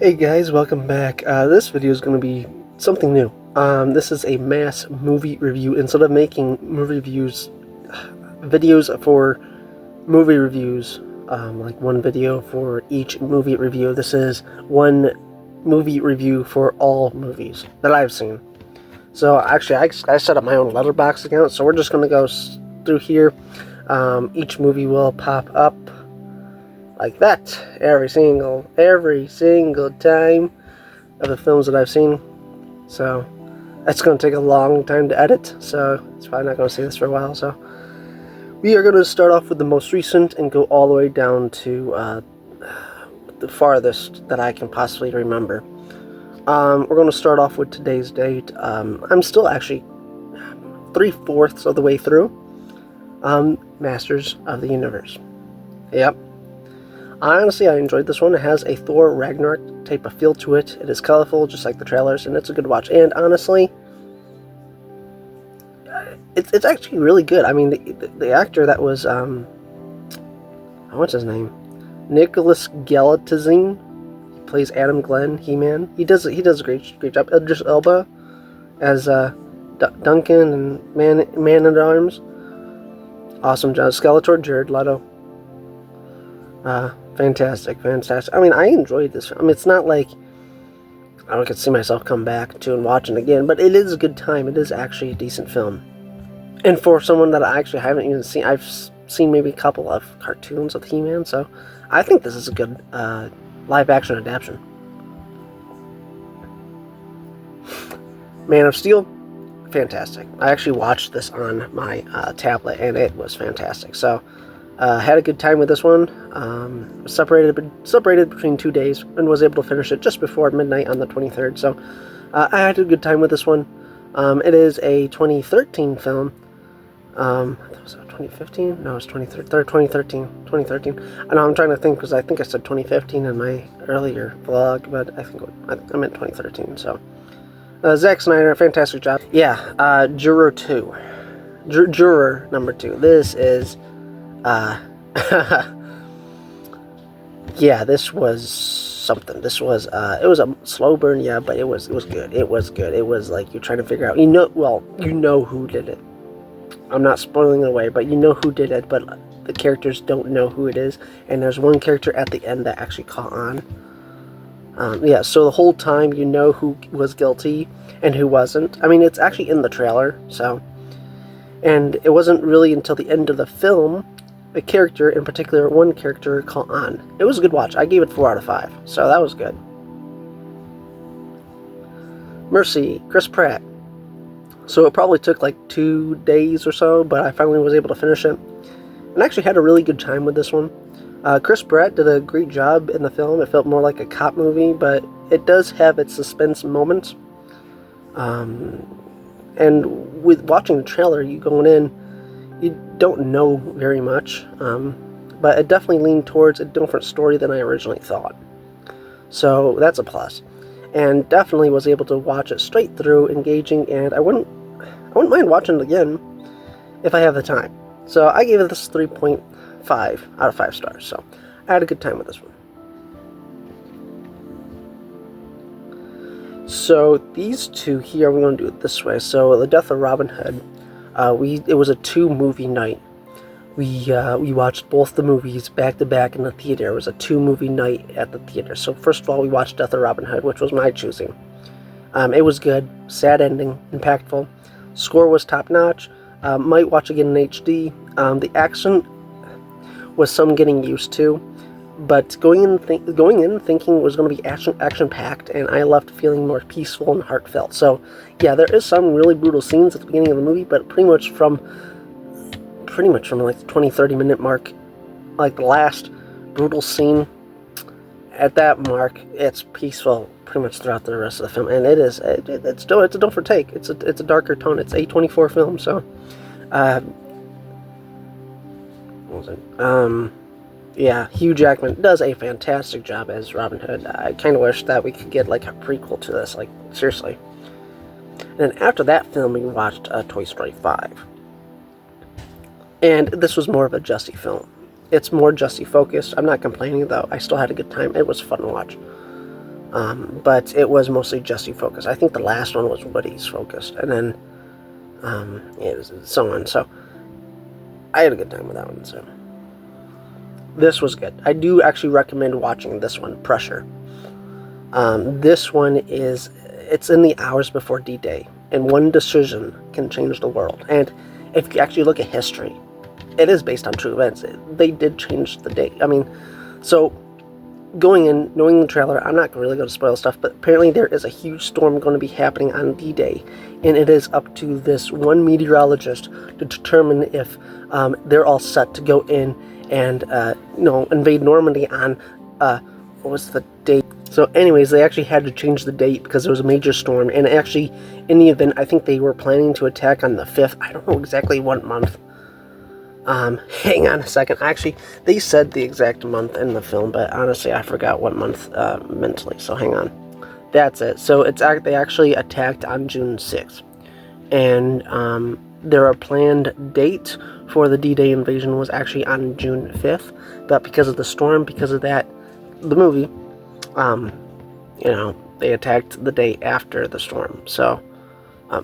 Hey guys, welcome back. This video is going to be something new. This is a mass movie review. Instead of making movie reviews, videos for movie reviews, like one video for each movie review, this is one movie review for all movies that I've seen. So actually, I set up my own Letterboxd account, so we're just going to go through here. Each movie will pop up like that every single time of the films that I've seen. So it's going to take a long time to edit, so it's probably not going to see this for a while. So we are going to start off with the most recent and go all the way down to the farthest that I can possibly remember. We're going to start off with today's date. I'm still actually 3/4 of the way through Masters of the Universe. Yep. Honestly, I enjoyed this one. It has a Thor Ragnarok type of feel to it. It is colorful, just like the trailers, and it's a good watch. And honestly, it's actually really good. I mean, the actor that was, what's his name? Nicholas Galatazine plays Adam Glenn, He-Man. He does a great job. Idris Elba as Duncan and Man-at-Arms. Awesome job. Skeletor, Jared Leto. Fantastic. I mean, I enjoyed this film. I mean, it's not like I could see myself come back to and watching again, but it is a good time. It is actually a decent film. And for someone that I actually haven't even seen, I've seen maybe a couple of cartoons of He-Man, so I think this is a good live-action adaptation. Man of Steel, fantastic. I actually watched this on my tablet, and it was fantastic. So, had a good time with this one. Separated between 2 days and was able to finish it just before midnight on the 23rd. So I had a good time with this one. It is a 2013 film. Was it 2015? No, it's 2013. 2013. I know, I'm trying to think because I think I said 2015 in my earlier vlog, but I think I meant 2013. So Zack Snyder, fantastic job. Yeah, Juror 2. Juror number 2. This is yeah, this was something. This was it was a slow burn, yeah, but it was good. It was good. It was like you're trying to figure out, you know who did it. I'm not spoiling it away, but you know who did it, but the characters don't know who it is, and there's one character at the end that actually caught on. Yeah, so the whole time you know who was guilty and who wasn't. I mean, it's actually in the trailer, so, and it wasn't really until the end of the film a character, in particular one character, caught on. It was a good watch. I gave it 4 out of 5, so that was good. Mercy, Chris Pratt. So it probably took like 2 days or so, but I finally was able to finish it. And actually had a really good time with this one. Chris Pratt did a great job in the film. It felt more like a cop movie, but it does have its suspense moments. And with watching the trailer, you going in, you don't know very much, but it definitely leaned towards a different story than I originally thought. So that's a plus. And definitely was able to watch it straight through, engaging, and I wouldn't mind watching it again if I have the time. So I gave it this 3.5 out of 5 stars. So I had a good time with this one. So these two here, we're going to do it this way. So The Death of Robin Hood. It was a 2-movie night. We watched both the movies back to back in the theater. It was a 2-movie night at the theater. So first of all, we watched Death of Robin Hood, which was my choosing. It was good, sad ending, impactful. Score was top notch. Might watch again in HD. The action was some getting used to, but going in thinking it was going to be action packed, and I left feeling more peaceful and heartfelt. So yeah, there is some really brutal scenes at the beginning of the movie, but pretty much from like the 20-30 minute mark, like the last brutal scene, at that mark, it's peaceful pretty much throughout the rest of the film, and it's a different take. It's a darker tone. It's a A24 film, so what was it? Yeah, Hugh Jackman does a fantastic job as Robin Hood. I kind of wish that we could get like a prequel to this, like seriously. And then after that film, we watched Toy Story 5. And this was more of a Justy film. It's more Justy focused. I'm not complaining though. I still had a good time. It was fun to watch. But it was mostly Jesse focused. I think the last one was Woody's focused, and then it was so on. So I had a good time with that one. So this was good. I do actually recommend watching this one, Pressure. This one it's in the hours before D-Day, and one decision can change the world. And if you actually look at history, it is based on true events. They did change the date. I mean, so going in, knowing the trailer, I'm not really going to spoil stuff, but apparently there is a huge storm going to be happening on D-Day, and it is up to this one meteorologist to determine if they're all set to go in and invade Normandy on what was the date? So anyways, they actually had to change the date because there was a major storm, and actually in the event, I think they were planning to attack on the 5th. I don't know exactly what month. Hang on a second. Actually, they said the exact month in the film, but honestly, I forgot what month mentally, so hang on. That's it. So they actually attacked on June 6th, and their planned date for the D-Day invasion was actually on June 5th, but because of the storm, because of that, the movie, they attacked the day after the storm. So,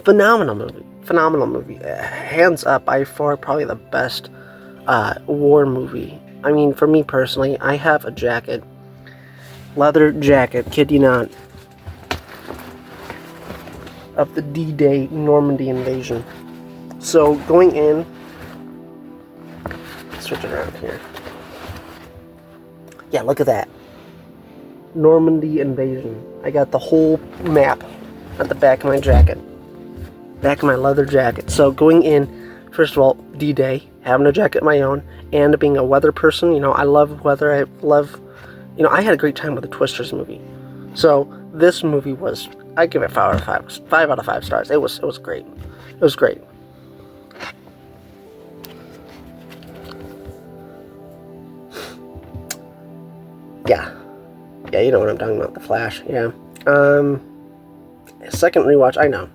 phenomenal movie, hands up, by far probably the best war movie. I mean, for me personally, I have a jacket, leather jacket, kid you not, of the D-Day Normandy invasion. So going in, switch it around here. Yeah, look at that. Normandy invasion. I got the whole map at the back of my jacket. Back of my leather jacket. So going in, first of all, D-Day, having a jacket of my own, and being a weather person, I love weather. I love, I had a great time with the Twisters movie. So this movie was, I give it 5 out of 5 stars. It was great. It was great. Yeah, you know what I'm talking about, The Flash, yeah. Second rewatch, I know,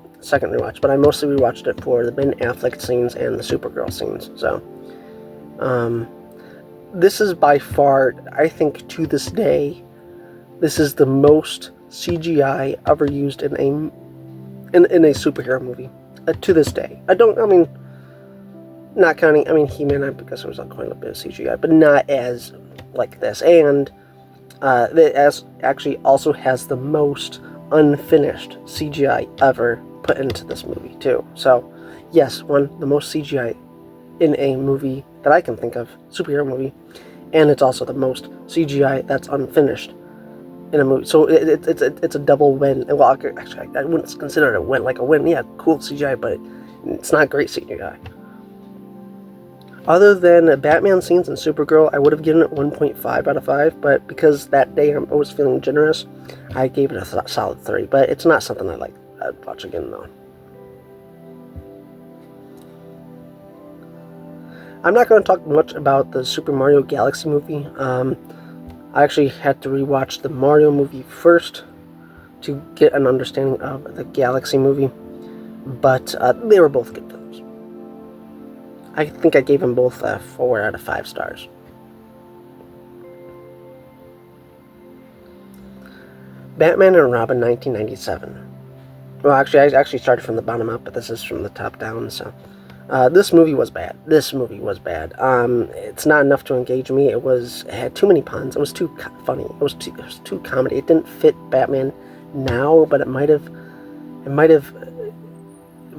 but I mostly rewatched it for the Ben Affleck scenes and the Supergirl scenes, so. This is by far, I think to this day, this is the most CGI ever used in a superhero movie, to this day. Not counting, He-Man, I guess it was quite a bit of CGI, but not as like this, and it actually also has the most unfinished CGI ever put into this movie too. So yes, the most CGI in a movie that I can think of, superhero movie, and it's also the most CGI that's unfinished in a movie. So it's a double win. Well, actually, I wouldn't consider it a win. Like a win, yeah, cool CGI, but it's not great CGI. Other than Batman scenes and Supergirl, I would have given it 1.5 out of 5, but because that day I was feeling generous, I gave it a solid 3. But it's not something I'd watch again, though. I'm not going to talk much about the Super Mario Galaxy movie. I actually had to rewatch the Mario movie first to get an understanding of the Galaxy movie, but they were both good films. I think I gave them both 4 out of 5 stars. Batman and Robin, 1997. Well, actually, I started from the bottom up, but this is from the top down, so. This movie was bad. It's not enough to engage me. It had too many puns. It was too funny. It was too comedy. It didn't fit Batman now, but it might have,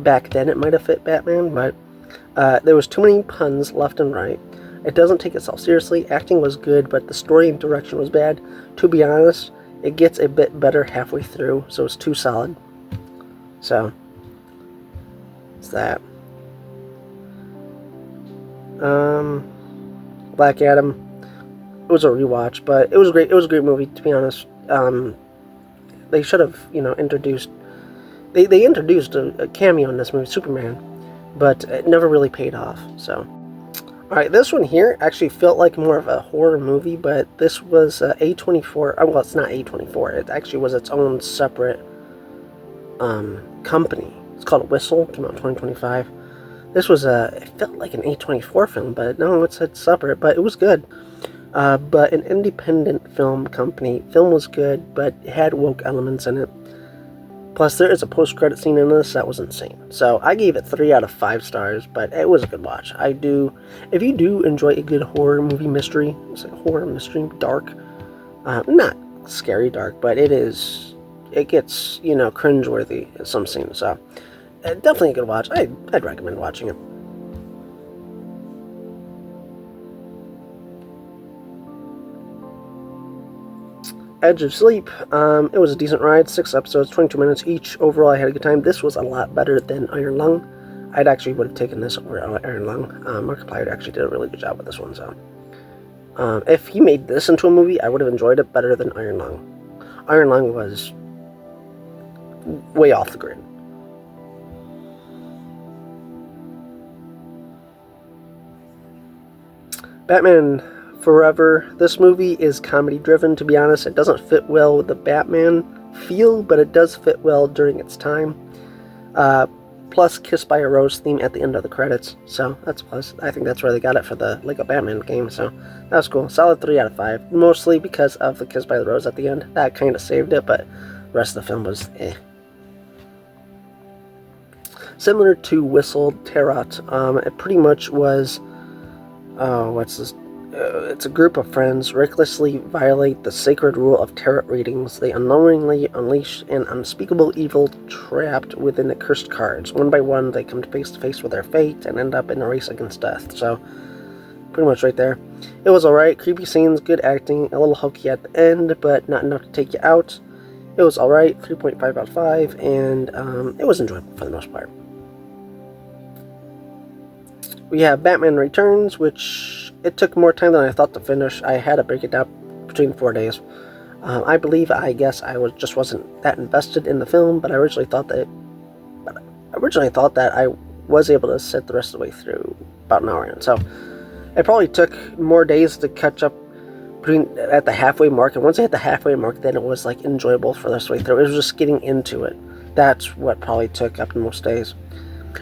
back then it might have fit Batman, but there was too many puns left and right. It doesn't take itself seriously. Acting was good, but the story and direction was bad. To be honest, it gets a bit better halfway through, so it's too solid. So, it's that. Black Adam, it was a rewatch, but it was great. It was a great movie, to be honest. They should have, introduced, they introduced a cameo in this movie, Superman, but it never really paid off, so. Alright, this one here actually felt like more of a horror movie, but this was A24, well, it's not A24, it actually was its own separate company. It's called Whistle, came out in 2025. This was it felt like an A24 film, but no, it's separate, but it was good. but an independent film company. Film was good, but it had woke elements in it. Plus, there is a post-credit scene in this that was insane. So I gave it 3 out of 5 stars, but it was a good watch. If you do enjoy a good horror movie mystery, it's like horror mystery, dark, not scary dark, but it gets, cringeworthy in some scenes. So definitely a good watch. I'd recommend watching it. Edge of Sleep, it was a decent ride, 6 episodes, 22 minutes each. Overall, I had a good time. This was a lot better than Iron Lung. I'd actually would have taken this over Iron Lung. Markiplier actually did a really good job with this one, so. If he made this into a movie, I would have enjoyed it better than Iron Lung. Iron Lung was way off the grid. Batman Forever. This movie is comedy driven, to be honest. It doesn't fit well with the Batman feel, but it does fit well during its time. Plus Kiss by a Rose theme at the end of the credits, so that's a plus. I think that's where they got it for the Lego Batman game, so that was cool. Solid 3 out of 5, mostly because of the Kiss by the Rose at the end. That kind of saved it, but the rest of the film was eh. Similar to Whistled Tarot, it pretty much was, what's this? It's a group of friends recklessly violate the sacred rule of tarot readings. They unknowingly unleash an unspeakable evil trapped within the cursed cards. One by one, they come face to face with their fate and end up in a race against death. So, pretty much right there. It was alright. Creepy scenes, good acting, a little hokey at the end, but not enough to take you out. It was alright, 3.5 out of 5, and it was enjoyable for the most part. We have Batman Returns, which it took more time than I thought to finish. I had to break it down between 4 days. I guess I wasn't that invested in the film, but I originally thought that I was able to sit the rest of the way through about an hour in. So it probably took more days to catch up at the halfway mark. And once I hit the halfway mark, then it was like enjoyable for the rest of the way through. It was just getting into it. That's what probably took up the most days.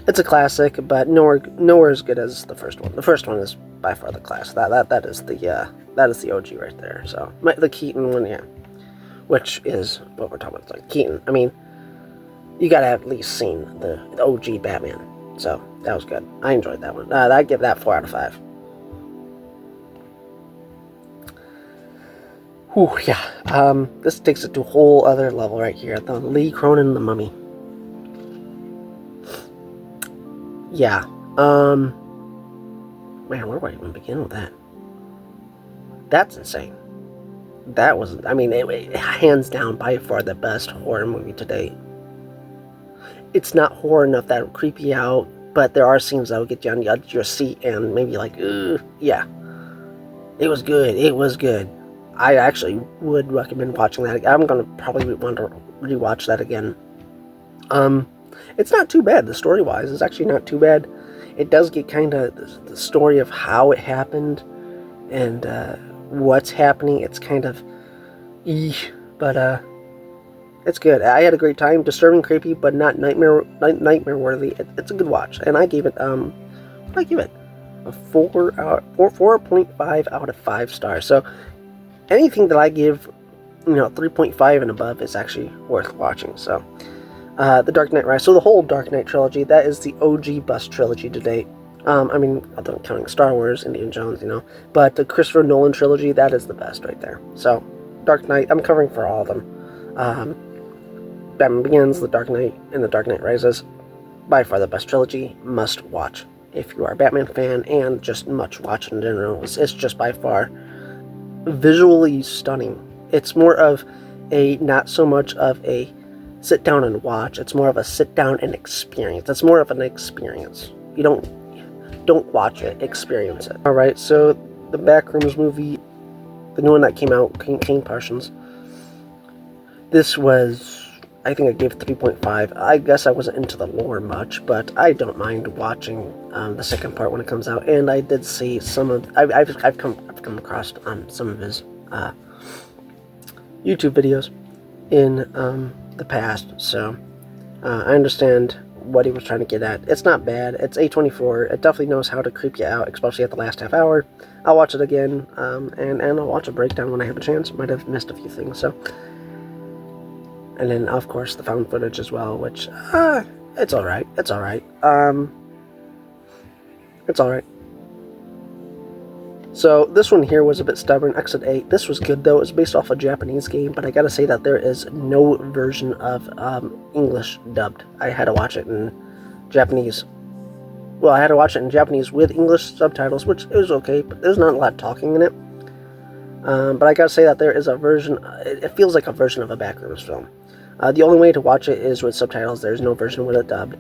It's a classic, but nowhere as good as the first one. The first one is by far the class. That is the OG right there. So the Keaton one, yeah, which is what we're talking about. It's like Keaton. I mean, you gotta have at least seen the OG Batman. So that was good. I enjoyed that one. I'd give that 4 out of 5. Whew, yeah. This takes it to a whole other level right here. The Lee Cronin The Mummy. Yeah, man, where do I even begin with that? That's insane. That was, I mean, it hands down by far the best horror movie to date. It's not horror enough that will creep you out, but there are scenes that will get you on the edge of your seat and maybe like, yeah. It was good. It was good. I actually would recommend watching that. I'm going to probably want to rewatch that again. It's not too bad, the story-wise. It's actually not too bad. It does get kind of the story of how it happened and what's happening. It's kind of but it's good. I had a great time. Disturbing, creepy, but not nightmare-worthy. It's a good watch, and I gave it I give it a 4.5 out of 5 stars. So anything that I give, 3.5 and above is actually worth watching. So. The Dark Knight Rises. So the whole Dark Knight trilogy, that is the OG best trilogy to date. I mean, other than counting Star Wars, Indiana Jones, but the Christopher Nolan trilogy, that is the best right there. So, Dark Knight, I'm covering for all of them. Batman Begins, The Dark Knight, and The Dark Knight Rises. By far the best trilogy, must watch. If you are a Batman fan and just much watch in general, it's just by far visually stunning. It's more of not so much of a sit down and watch. It's more of a sit down and experience. It's more of an experience. You don't watch it, experience it. Alright, so the Backrooms movie, the new one that came out, King Parsons. This was, I think I gave it 3.5. I guess I wasn't into the lore much, but I don't mind watching the second part when it comes out. And I did see some of, I've come across some of his YouTube videos in the past, so I understand what he was trying to get at. It's not bad. It's A24. It definitely knows how to creep you out, especially at the last half hour. I'll watch it again, and I'll watch a breakdown when I have a chance. Might have missed a few things, so. And then, of course, the found footage as well, which, it's alright. It's alright. It's alright. So, this one here was a bit stubborn, Exit 8. This was good, though. It was based off a Japanese game, but I gotta say that there is no version of English dubbed. I had to watch it in Japanese. Well, I had to watch it in Japanese with English subtitles, which is okay, but there's not a lot of talking in it. But I gotta say that there is a version, it feels like a version of a Backrooms film. The only way to watch it is with subtitles. There's no version with it dubbed.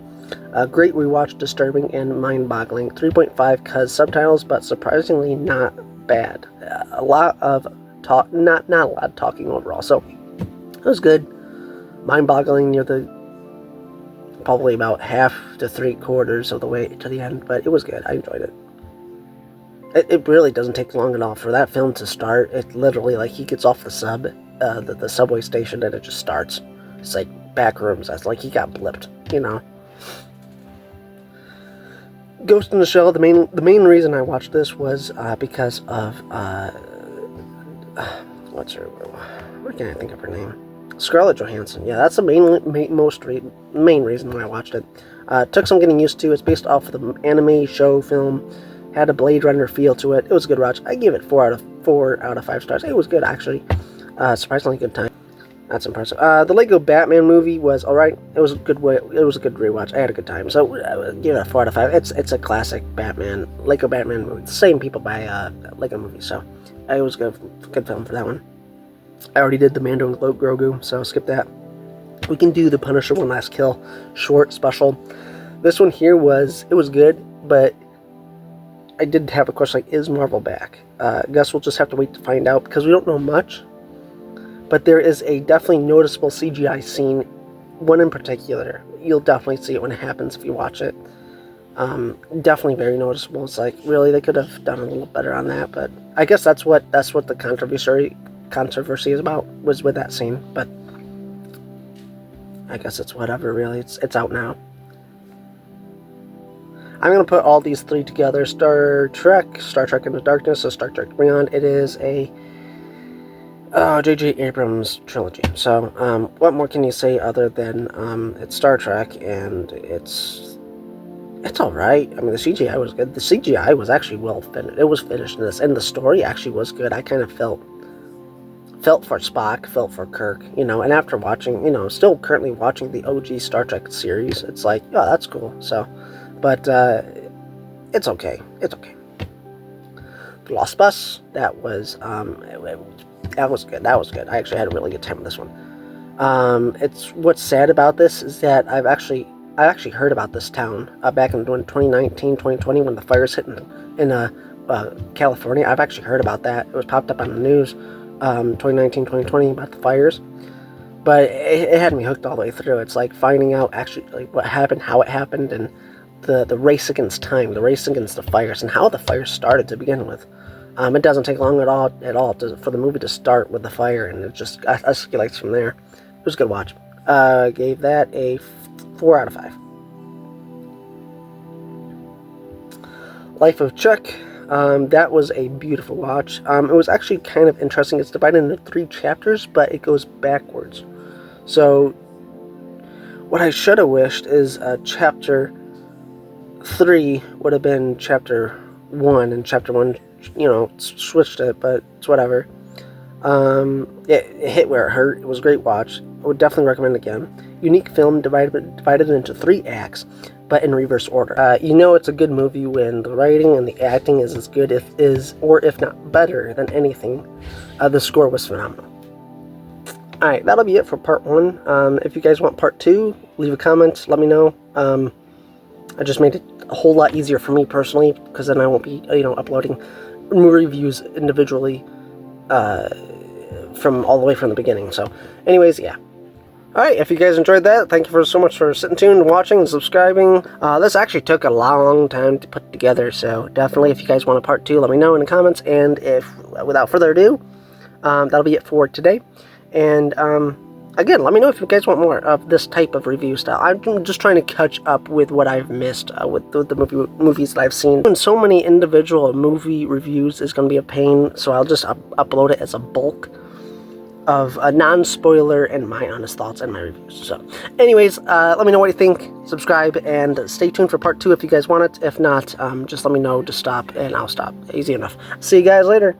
Great rewatch, disturbing, and mind-boggling. 3.5 cause subtitles, but surprisingly not bad. A lot of talk, not a lot of talking overall. So it was good. Mind-boggling near the probably about half to 3/4 of the way to the end, but it was good. I enjoyed it. It really doesn't take long at all for that film to start. It literally, like, he gets off the subway station and it just starts. It's like Backrooms. That's like he got blipped, you know. Ghost in the Shell. The main reason I watched this was because of what's her? Why can't I think of her name? Scarlett Johansson. Yeah, that's the main reason why I watched it. Took some getting used to. It's based off of the anime show film. Had a Blade Runner feel to it. It was a good watch. I give it 4 out of 5 stars. It was good, actually. Surprisingly good time. That's impressive. The Lego Batman movie was alright. It was a good rewatch. I had a good time. So give it a 4 out of 5. It's a classic Lego Batman movie. The same people buy Lego movies, so it was a good film for that one. I already did the Mando and Grogu, so skip that. We can do the Punisher One Last Kill short special. This one here was good, but I did have a question, like, is Marvel back? Guess we'll just have to wait to find out, because we don't know much. But there is a definitely noticeable CGI scene, one in particular. You'll definitely see it when it happens if you watch it. Definitely very noticeable. It's like, really, they could have done a little better on that, but I guess that's what the controversy is about, was with that scene. But I guess it's whatever, really. It's out now. I'm going to put all these 3 together. Star Trek Into Darkness, so Star Trek Beyond. It is a J.J. Abrams trilogy. So, what more can you say other than it's Star Trek, and it's alright. I mean, the CGI was good. The CGI was actually well finished. It was finished in this, and the story actually was good. I kind of felt for Spock, felt for Kirk, you know, and after watching, you know, still currently watching the OG Star Trek series, it's like, oh, that's cool. So, but it's okay. It's okay. The Lost Bus, that was good. That was good. I actually had a really good time with this one. It's what's sad about this is that I actually heard about this town back in 2019, 2020 when the fires hit in California. I've actually heard about that. It was popped up on the news 2019, 2020 about the fires. But it had me hooked all the way through. It's like finding out actually like what happened, how it happened, and the race against time, the race against the fires, and how the fires started to begin with. It doesn't take long at all for the movie to start with the fire, and it just escalates from there. It was a good watch. Gave that a 4 out of 5. Life of Chuck. That was a beautiful watch. It was actually kind of interesting. It's divided into 3 chapters, but it goes backwards. So, what I should have wished is chapter 3 would have been chapter 1, and chapter 1, you know, switched it, but it's whatever. It hit where it hurt. It was a great watch. I would definitely recommend it again. Unique film divided into 3 acts, but in reverse order. You know it's a good movie when the writing and the acting is as good, if not better than anything. The score was phenomenal. Alright, that'll be it for part 1. If you guys want part 2, leave a comment, let me know. I just made it a whole lot easier for me personally, because then I won't be, you know, uploading movie reviews individually from all the way from the beginning. So, anyways, yeah. Alright, if you guys enjoyed that, thank you so much for sitting tuned, watching, and subscribing. This actually took a long time to put together, so definitely if you guys want a part 2, let me know in the comments. And if, without further ado, that'll be it for today. And again, let me know if you guys want more of this type of review style. I'm just trying to catch up with what I've missed with the movies that I've seen. And so many individual movie reviews is going to be a pain, so I'll just upload it as a bulk of a non-spoiler and my honest thoughts and my reviews. So anyways, let me know what you think, subscribe, and stay tuned for part 2 if you guys want it. If not, just let me know to stop and I'll stop. Easy enough. See you guys later.